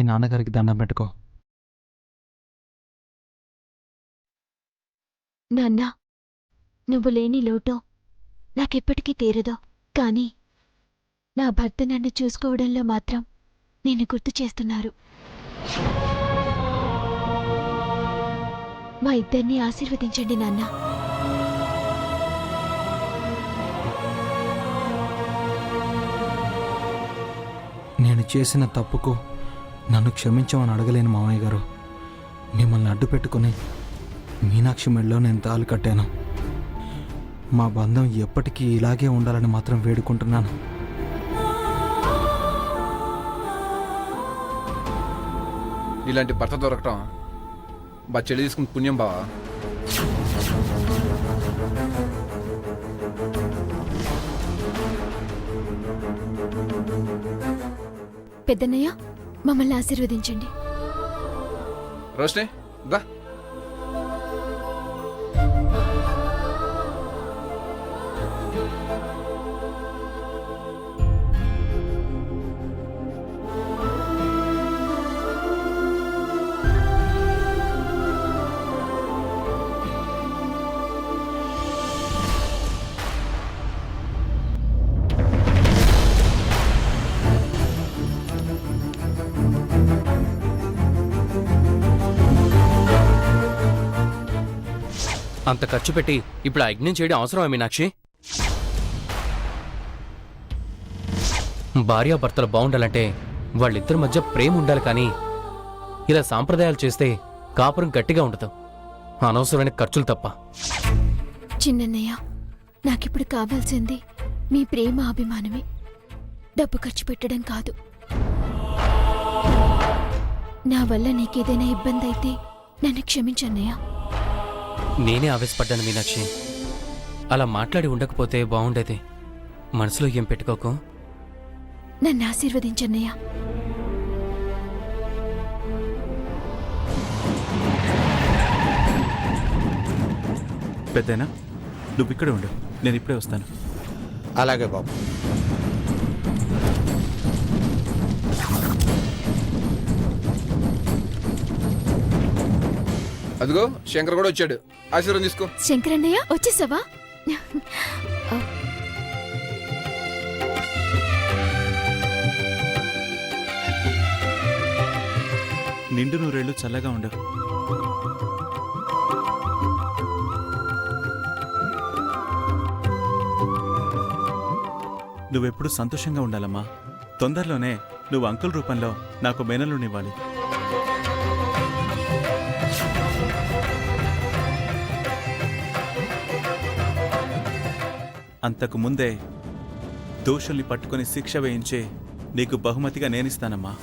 నాన్నగారికి దండం పెట్టుకో. నాన్నా, నువ్వు లేని లోటు నాకెప్పటికీ తీరదు. కానీ నా భర్త నన్ను చూసుకోవడంలో మాత్రం నేను గుర్తు చేస్తున్నారు. మా ఇద్దరిని ఆశీర్వదించండి నాన్నా. నేను చేసిన తప్పుకు నన్ను క్షమించమని అడగలేను మామయ్య గారు. మిమ్మల్ని అడ్డు పెట్టుకుని మీనాక్షి మెడలో నేను తాళి కట్టాను. మా బంధం ఎప్పటికీ ఇలాగే ఉండాలని మాత్రం వేడుకుంటున్నాను. ఇలాంటి భర్త దొరకటం బా చెల్లి తీసుకుని పుణ్యం బావా. పెద్దన్నయ్య, మమ్మల్ని ఆశీర్వదించండి. రోషిని దా. అంత ఖర్చు పెట్టి ఇప్పుడు ఆ యజ్ఞం చేయడం అవసరమా మీనాక్షి? భార్యాభర్తలు బాగుండాలంటే వాళ్ళిద్దరి మధ్య ప్రేమ ఉండాలి, కానీ ఇలా సాంప్రదాయాలు చేస్తే కాపురం గట్టిగా ఉండదు. అనవసరమైన ఖర్చులు తప్ప. చిన్నన్నయ్య, నాకిప్పుడు కావాల్సింది మీ ప్రేమ, అభిమానమే. డబ్బు ఖర్చు పెట్టడం కాదు. నా వల్ల నీకేదైనా ఇబ్బంది అయితే నన్ను క్షమించన్నయ్య. నేనే ఆవేశపడ్డాను మీనాక్షి. అలా మాట్లాడి ఉండకపోతే బాగుండేది. మనసులో ఏం పెట్టుకోకు. నన్ను ఆశీర్వదించన్నయ్య. పెద్దయినా నువ్వు ఇక్కడే ఉండు, నేను ఇప్పుడే వస్తాను. అలాగే బాబు. అదిగో శంకర్ కూడా వచ్చాడు. ఆశీర్వాదం తీసుకో. శంకరన్నయ్య, వచ్చేసావా? నిండు నూరేళ్ళు చల్లగా ఉండు. నువ్వెప్పుడు సంతోషంగా ఉండాలమ్మా. తొందరలోనే నువ్వు అంకుల్ రూపంలో నాకు మేనలునివ్వాలి. అంతకు ముందే దోషుల్ని పట్టుకుని శిక్ష వేయించే నీకు బహుమతిగా నేనిస్తానమ్మా.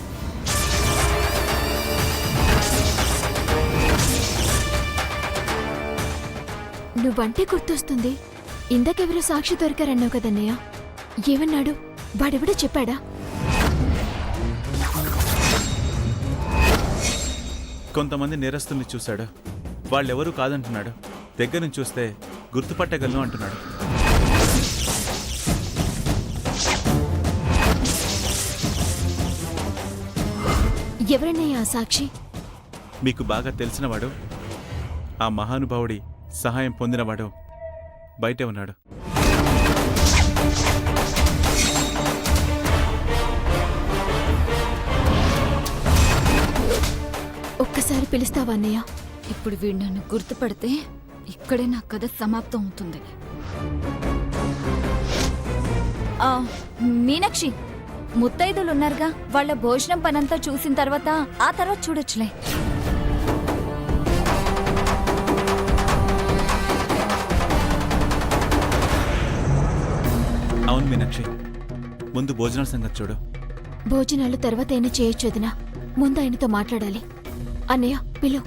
నువ్వంటే గుర్తొస్తుంది. ఇందాకెవరో సాక్షి దొరికారన్నావు కదన్నయ్య. ఏమన్నాడు? వాడెవడో చెప్పాడా? కొంతమంది నేరస్తుల్ని చూశాడు. వాళ్ళెవరూ కాదంటున్నాడు. దగ్గర నుంచి చూస్తే గుర్తుపట్టగలను అంటున్నాడు. ఎవరన్నయ్య ఆ సాక్షి? మీకు బాగా తెలిసినవాడు, ఆ మహానుభావుడి సహాయం పొందినవాడు బయటే ఉన్నాడు. ఒక్కసారి పిలుస్తావా అన్నయ్య? ఇప్పుడు వీడు నన్ను గుర్తుపడితే ఇక్కడే నా కథ సమాప్తం అవుతుంది. మీనాక్షి, ముత్తైదులున్నారుగా, వాళ్ళ భోజనం పనంతా చూసిన తర్వాత ఆ తర్వాత చూడొచ్చులే. అవును మీనాక్షి, ముందు భోజనాల సంగతి చూడు. భోజనాలు తర్వాత అయినా చేయొచ్చు వదినా. ముందు ఆయనతో మాట్లాడాలి. అన్నయ్య పిలు.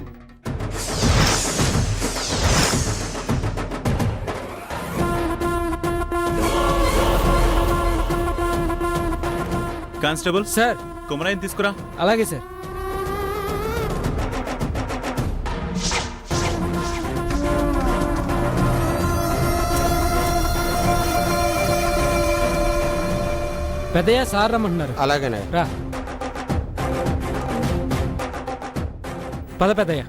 Constable sir. కుమరాయిని తీసుకురా. అలాగే సార్. పెద్దయ్య సార్ రమ్మంటున్నారు. అలాగేనే. రా. పద పెద్దయ్య.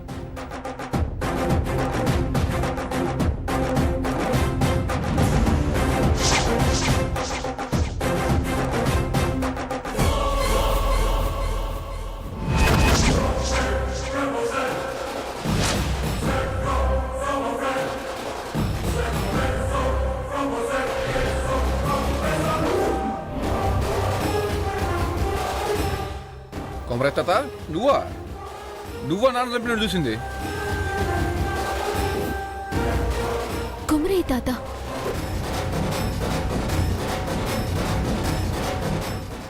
కొమరయ్య తాత నువ్వా నాన్న చంపినట్టు చూసింది? కుమరయ్య తాత,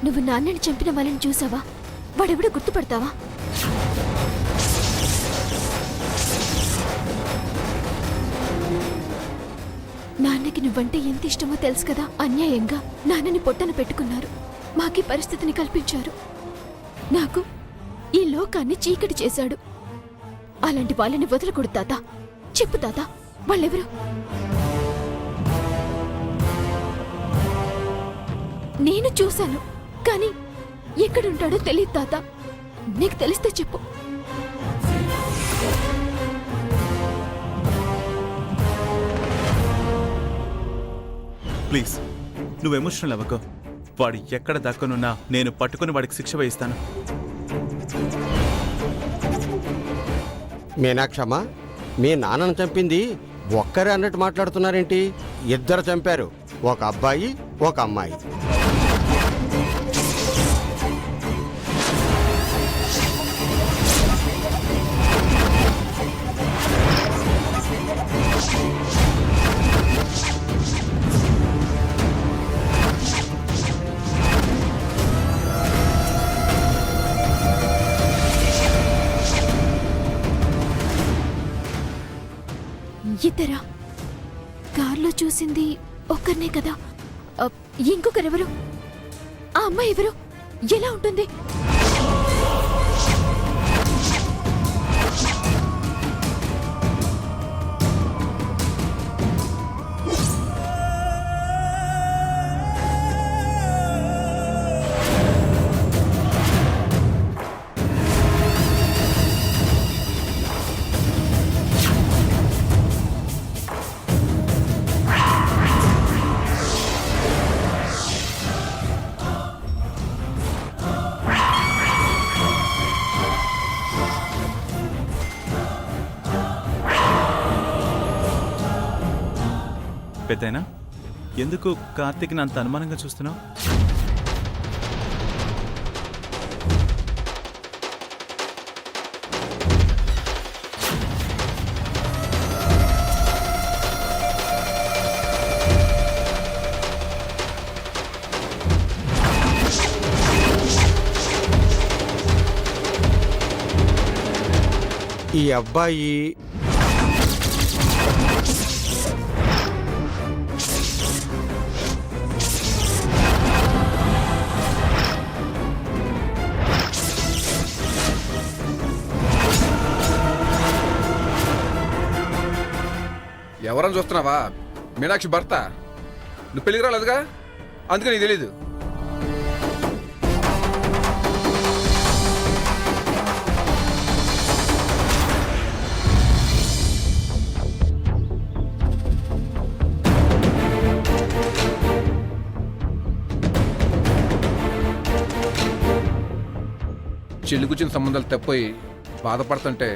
నువ్వు నాన్నని చంపిన వాళ్ళని చూసావా? వాడెవడో గుర్తుపడతావా? నాన్నకి నువ్వంటే ఎంత ఇష్టమో తెలుసు కదా. అన్యాయంగా నాన్నని పొట్టన పెట్టుకున్నారు. మాకీ పరిస్థితిని కల్పించారు. నాకు ఈ లోకాన్ని చీకటి చేశాడు. అలాంటి వాళ్ళని వదలకూడదు తాత. చెప్పు తాత, వాళ్ళెవరు? నేను చూశాను, కానీ ఎక్కడుంటాడో తెలియదు తాత. నీకు తెలిస్తే చెప్పు. ప్లీజ్ నువ్వు ఎమోషనల్ అవ్వకు. వాడు ఎక్కడ దక్కనున్నా నేను పట్టుకుని వాడికి శిక్ష వేయిస్తాను. మీనాక్షమ్మ, మీ నాన్నను చంపింది ఒక్కరే అన్నట్టు మాట్లాడుతున్నారేంటి? ఇద్దరు చంపారు, ఒక అబ్బాయి ఒక అమ్మాయి. ఇద్దరా? కార్లో చూసింది ఒక్కరినే కదా. ఇంకొకరెవరు? ఆ అమ్మాయి ఎవరు? ఎలా ఉంటుంది? పెద్దయినా, ఎందుకు కార్తీక్ని అంత అనుమానంగా చూస్తున్నావు? ఈ అబ్బాయి ఎవరని చూస్తున్నావా? మీనాక్షి భర్త. నువ్వు పెళ్ళికి రాలేదుగా, అందుకే నీకు తెలీదు. చెల్లి కూర్చుని సంబంధాలు తప్పోయి బాధపడుతుంటే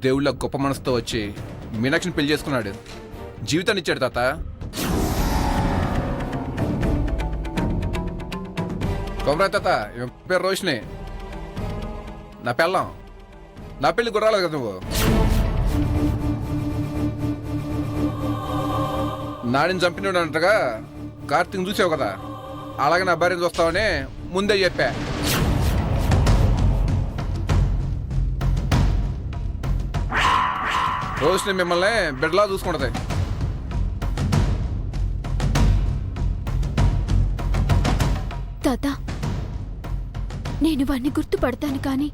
దేవుళ్ళ గొప్ప మనసుతో వచ్చి మీనాక్షిని పెళ్లి చేసుకున్నాడు. జీవితాన్ని ఇచ్చాడు తాత. కొమరయ్య తాత, పేరు రోషిని, నా పెళ్ళం. నా పెళ్లి గుర్రాలి కదా నువ్వు. నాడిని చంపినాడు అంటగా కార్తీక్ చూసావు కదా, అలాగే నా భార్యను చూస్తావని ముందే చెప్పా. రోషిని మిమ్మల్ని బిడ్డలా చూసుకుంటది. తాత, నేను వాణ్ణి గుర్తుపడతాను, కానీ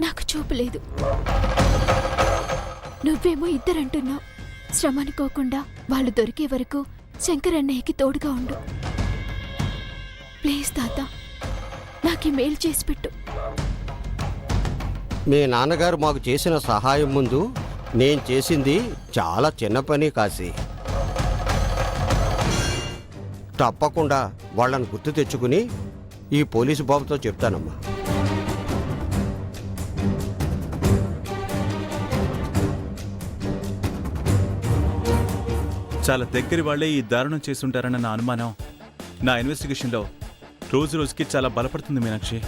నాకు చూపు లేదు. నువ్వేమో ఇద్దరంటున్నావు. శ్రమ అనుకోకుండా వాళ్ళు దొరికే వరకు శంకరన్నయ్యకి తోడుగా ఉండు. ప్లీజ్ తాత, నాకీ మేలు చేసి పెట్టు. మీ నాన్నగారు మాకు చేసిన సహాయం ముందు నేను చేసింది చాలా చిన్న పని కాశీ. తప్పకుండా వాళ్ళని గుర్తు తెచ్చుకుని ఈ పోలీసు బాబుతో చెప్తానమ్మా. చాలా దగ్గరి వాళ్లే ఈ దారుణం చేసుంటారన్న నా అనుమానం నా ఇన్వెస్టిగేషన్లో రోజు రోజుకి చాలా బలపడుతుంది మీనాక్షి.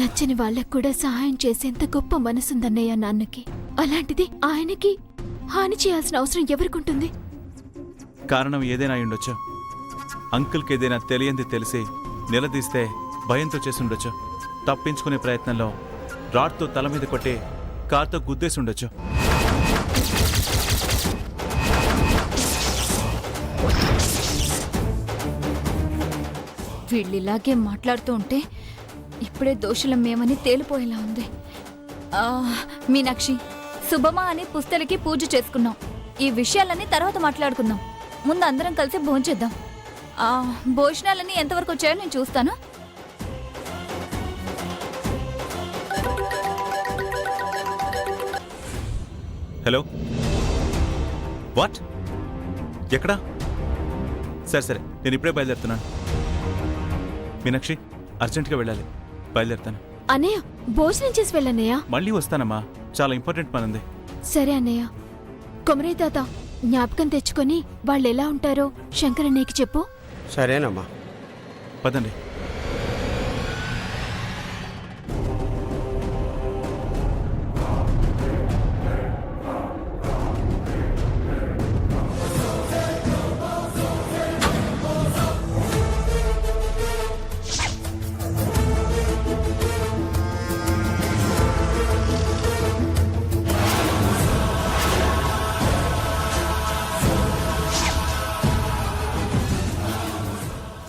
నచ్చని వాళ్ళకు కూడా సహాయం చేసేంత గొప్ప మనసుందన్నయ్య నాన్నకి. అలాంటిది ఆయనకి హాని చేయాల్సిన అవసరం ఎవరికుంటుంది? కారణం ఏదైనా అయి ఉండొచ్చు. అంకుల్కి ఏదైనా తెలియంది తెలిసి నిలదీస్తే భయంతో చేసుండొచ్చు. తప్పించుకునే ప్రయత్నంలో రాడ్తో తల మీద కొట్టి కార్తో గుద్దేసి ఉండొచ్చు. వీళ్ళిలాగే మాట్లాడుతూ ఉంటే ఇప్పుడే దోషులం మేమని తేలిపోయేలా ఉంది. మీనాక్షి, శుభమా అని పుస్తలకి పూజ చేసుకున్నాం. ఈ విషయాలన్నీ తర్వాత మాట్లాడుకుందాం. ముందు అందరం కలిసి భోంచేద్దాం. భోజనాలన్నీ ఎంతవరకు వచ్చాయో నేను చూస్తాను. Hello, what? ఎక్కడా? సరే సరే, నేను ఇప్పుడే బయలుదేరుతున్నాను. మీనాక్షి, అర్జెంటుగా వెళ్ళాలి. బయలుదేరుతాను. అన్నయ్య, భోజనం చేసి వెళ్ళన్నయ్య. మళ్ళీ వస్తానమ్మా, చాలా ఇంపార్టెంట్ పని ఉంది. సరే అన్నయ్య. కొమరయ్య తాత, జ్ఞాపకం తెచ్చుకొని వాళ్ళు ఎలా ఉంటారో శంకరన్నయ్యకి చెప్పు. సరేనమ్మా. పదండి.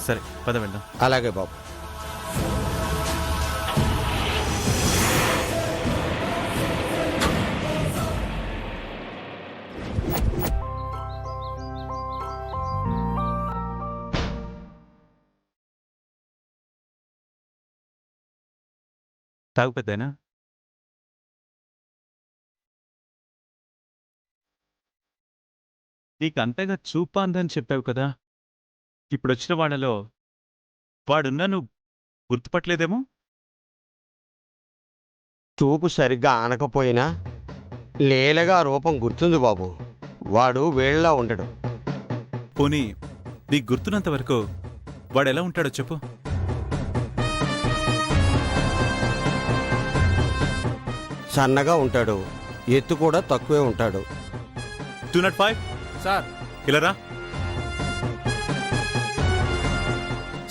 సరే, పద వెళ్దాం. అలాగే బాబు. తాగు పెద్దయినా. నీకు అంతగా చూపా అందని చెప్పావు కదా. ఇప్పుడు వచ్చిన వాళ్ళలో వాడున్నా నువ్వు గుర్తుపట్టలేదేమో. చూపు సరిగ్గా ఆనకపోయినా లేలగా రూపం గుర్తుంది బాబు. వాడు వేళ్ళలా ఉండడు. పోనీ నీకు గుర్తున్నంత వరకు వాడు ఎలా ఉంటాడో చెప్పు. సన్నగా ఉంటాడు, ఎత్తు కూడా తక్కువే ఉంటాడు. 205 సార్ ఇలా రా.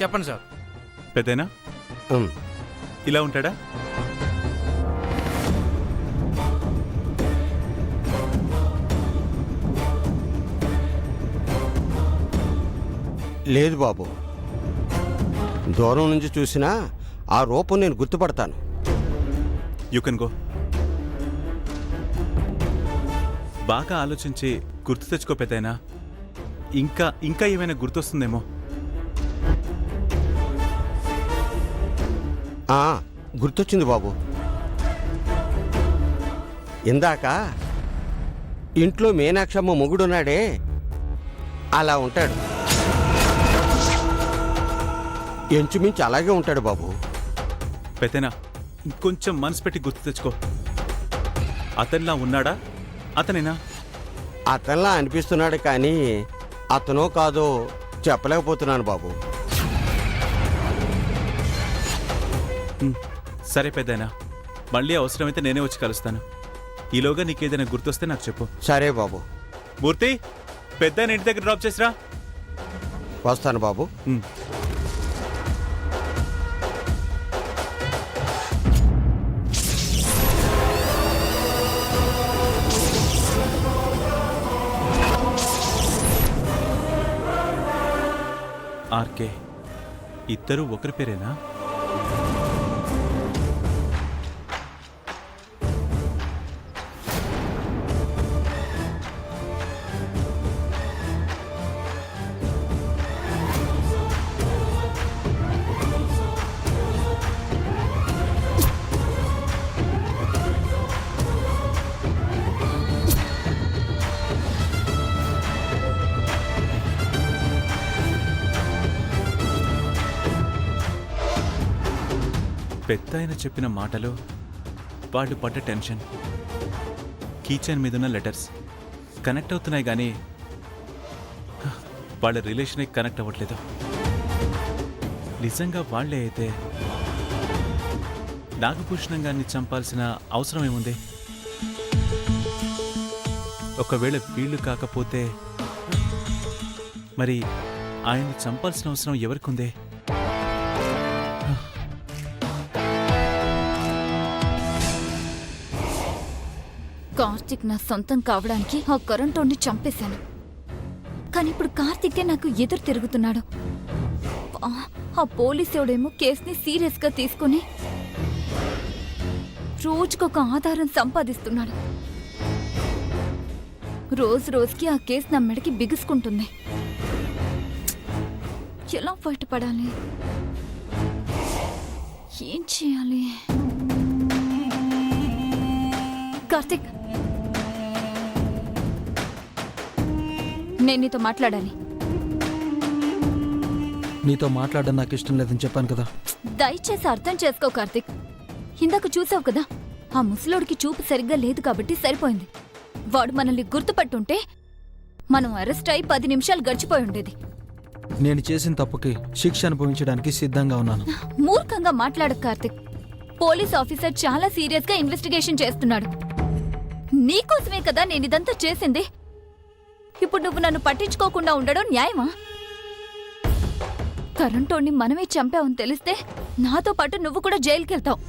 చెప్పండి సార్. పెద్దయినా ఉమ్. ఇలా ఉంటాడా? లేదు బాబు, దూరం నుంచి చూసినా ఆ రూపం నేను గుర్తుపడతాను. You can go. బాగా ఆలోచించి గుర్తు తెచ్చుకో పెద్దయినా. ఇంకా ఏమైనా గుర్తొస్తుందేమో. గుర్తొచ్చింది బాబు. ఇందాక ఇంట్లో మీనాక్షమ్మ మొగుడున్నాడే, అలా ఉంటాడు. ఎంచుమించి అలాగే ఉంటాడు బాబు. పెద్దయినా ఇంకొంచెం మనసు పెట్టి గుర్తు తెచ్చుకో. అతనిలా ఉన్నాడా? అతనేనా? అతనిలా అనిపిస్తున్నాడు, కానీ అతనో కాదో చెప్పలేకపోతున్నాను బాబు. సరే పెద్దయినా, మళ్ళీ అవసరమైతే నేనే వచ్చి కలుస్తాను. ఈలోగా నీకేదైనా గుర్తొస్తే నాకు చెప్పు. సరే బాబు. మూర్తి, పెద్దయిన ఇంటి దగ్గర డ్రాప్ చేసిరా. వస్తాను బాబు. ఆర్కే, ఇద్దరు ఒకరి పేరేనా? పెద్దాయన చెప్పిన మాటలు, వాళ్ళు పడ్డ టెన్షన్, కీచైన్ మీదున్న లెటర్స్ కనెక్ట్ అవుతున్నాయి కానీ వాళ్ళ రిలేషనే కనెక్ట్ అవ్వట్లేదు. నిజంగా వాళ్లే అయితే నాగభూషణం గారిని చంపాల్సిన అవసరం ఏముంది? ఒకవేళ వీళ్ళు కాకపోతే మరి ఆయన్ని చంపాల్సిన అవసరం ఎవరికుంది? కార్తిక్ నా సొంతం కావడానికి ఆ కరెంటోని చంపేశాను. కానీ ఇప్పుడు కార్తికే నాకు ఎదురు తిరుగుతున్నాడు. ఆ పోలీసుడేమో కేసుని సీరియస్ గా తీసుకుని రోజుకొక ఆధారం సంపాదిస్తున్నాడు. రోజు రోజుకి ఆ కేసు నా మెడకి బిగుసుకుంటుంది. ఎలా బయటపడాలి? ఏం చేయాలి? కార్తిక్, నేను నీతో మాట్లాడాలి. నీతో మాట్లాడడం నాకు ఇష్టం లేదని చెప్పాను కదా. దయచేసి అర్థం చేసుకో కార్తిక్. ఇందాక చూసావు కదా, ఆ ముసలోడికి చూపు సరిగ్గా లేదు కాబట్టి సరిపోయింది. వాడు మనల్ని గుర్తుపట్టుంటే మనం అరెస్ట్ అయి 10 నిమిషాలు గడిచిపోయి ఉండేది. నేను చేసిన తప్పుకి శిక్ష అనుభవించడానికి సిద్ధంగా ఉన్నాను. మూర్ఖంగా మాట్లాడకు కార్తిక్. పోలీస్ ఆఫీసర్ చాలా సీరియస్ గా ఇన్వెస్టిగేషన్ చేస్తున్నాడు. నీకోసమే కదా నేను ఇదంతా చేసింది. ఇప్పుడు నువ్వు నన్ను పట్టించుకోకుండా ఉండడం న్యాయమా? కరెంటోని మనమే చంపావని తెలిస్తే నాతో పాటు నువ్వు కూడా జైలుకెళ్తావు.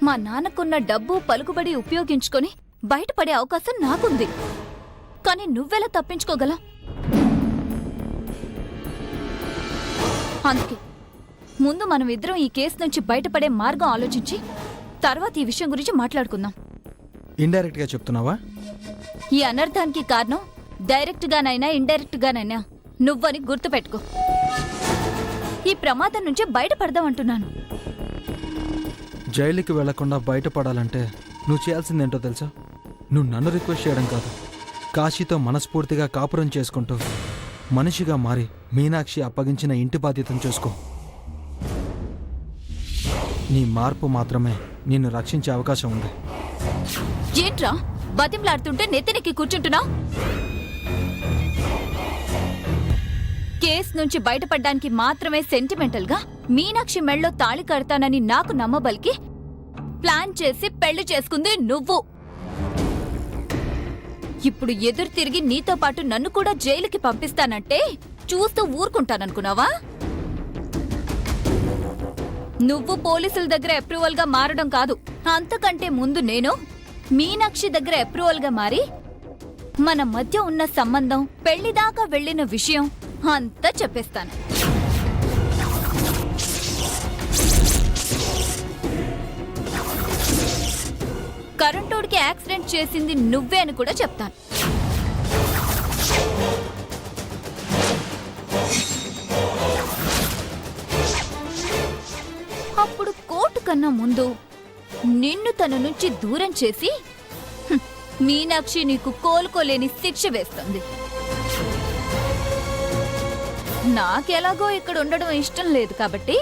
మా నాన్నకున్న డబ్బు పలుకుబడి ఉపయోగించుకొని బయటపడే అవకాశం నాకుంది. కానీ నువ్వెలా తప్పించుకోగలవు? అందుకే ముందు మనం ఇద్దరం ఈ కేసు నుంచి బయటపడే మార్గం ఆలోచించి తర్వాత ఈ విషయం గురించి మాట్లాడుకుందాం. ఇండైరెక్ట్ గా చెప్తున్నావా? ఈ అనర్థానికి కారణం డైరెక్ట్ గానైనా ఇండైరెక్ట్ గానైనా నువ్వని గుర్తుపెట్టుకో. ఈ ప్రమాదం నుంచి బయటపడదామంటున్నాను. జైలుకి వెళ్లకుండా బయటపడాలంటే నువ్వు చేయాల్సిందేంటో తెలుసా? నువ్వు నన్ను రిక్వెస్ట్ చేయడం కాదు, కాశీతో మనస్ఫూర్తిగా కాపురం చేసుకుంటూ మనిషిగా మారి మీనాక్షి అప్పగించిన ఇంటి బాధ్యతను చూసుకో. నీ మార్పు మాత్రమే నిన్ను రక్షించే అవకాశం ఉంది. ఏంట్రా బతింలాడుతుంటే నెత్తినెక్కి కూర్చుంటున్నా? కేసు నుంచి బయటపడ్డానికి మాత్రమే సెంటిమెంటల్ గా మీనాక్షి మెళ్ళో తాళి కడతానని నాకు నమ్మబలికి ప్లాన్ చేసి పెళ్లి చేసుకుంది నువ్వు. ఇప్పుడు ఎదురు తిరిగి నీతో పాటు నన్ను కూడా జైలుకి పంపిస్తానంటే చూస్తూ ఊరుకుంటాననుకున్నావా? నువ్వు పోలీసుల దగ్గర అప్రూవల్ గా మారడం కాదు, అంతకంటే ముందు నేను మీనాక్షి దగ్గర అప్రూవల్ గా మారి మన మధ్య ఉన్న సంబంధం పెళ్లిదాకా వెళ్లిన విషయం అంతా చెప్పేస్తాను. కరెంటోడికి యాక్సిడెంట్ చేసింది నువ్వే అని కూడా చెప్తాను. అప్పుడు కోర్టు కన్నా ముందు నిన్ను తన నుంచి దూరం చేసి మీనాక్షి నీకు కోలుకోలేని శిక్ష వేస్తుంది. నాకెలాగో ఇక్కడ ఉండడం ఇష్టం లేదు కాబట్టి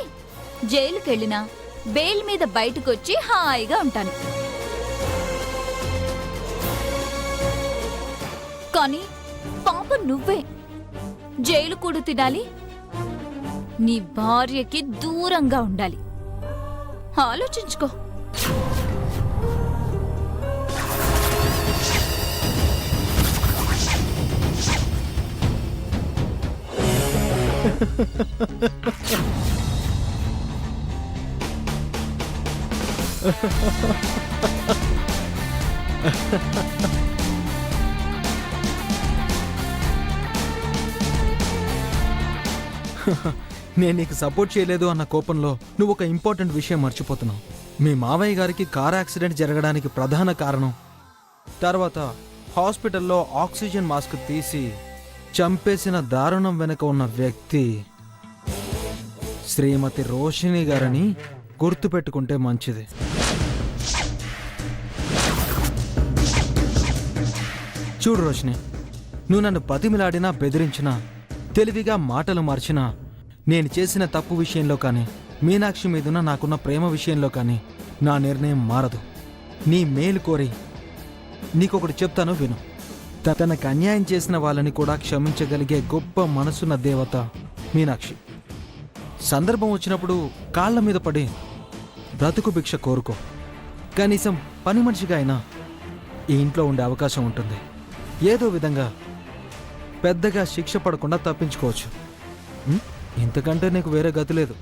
జైలుకెళ్ళినా బెయిల్ మీద బయటకొచ్చి హాయిగా ఉంటాను. కానీ పాప నువ్వే జైలు కూడు తినాలి, నీ భార్యకి దూరంగా ఉండాలి. ఆలోచించుకో. నేను నీకు సపోర్ట్ చేయలేదు అన్న కోపంలో నువ్వు ఒక ఇంపార్టెంట్ విషయం మర్చిపోతున్నావు. మీ మావయ్య గారికి కార్ యాక్సిడెంట్ జరగడానికి ప్రధాన కారణం, తర్వాత హాస్పిటల్లో ఆక్సిజన్ మాస్క్ తీసి చంపేసిన దారుణం వెనుక ఉన్న వ్యక్తి శ్రీమతి రోషిణి గారని గుర్తుపెట్టుకుంటే మంచిది. చూడు రోషిణి, నువ్వు నన్ను బతిమిలాడినా బెదిరించినా తెలివిగా మాటలు మార్చినా నేను చేసిన తప్పు విషయంలో కానీ మీనాక్షి మీదున్న నాకున్న ప్రేమ విషయంలో కానీ నా నిర్ణయం మారదు. నీ మేలు కోరి నీకొకటి చెప్తాను విను. తనకు అన్యాయం చేసిన వాళ్ళని కూడా క్షమించగలిగే గొప్ప మనసున్న దేవత మీనాక్షి. సందర్భం వచ్చినప్పుడు కాళ్ళ మీద పడి బ్రతుకు భిక్ష కోరుకో. కనీసం పని మనిషిగా అయినా ఈ ఇంట్లో ఉండే అవకాశం ఉంటుంది. ఏదో విధంగా పెద్దగా శిక్ష పడకుండా తప్పించుకోవచ్చు. ఇంతకంటే నీకు వేరే గతి లేదు.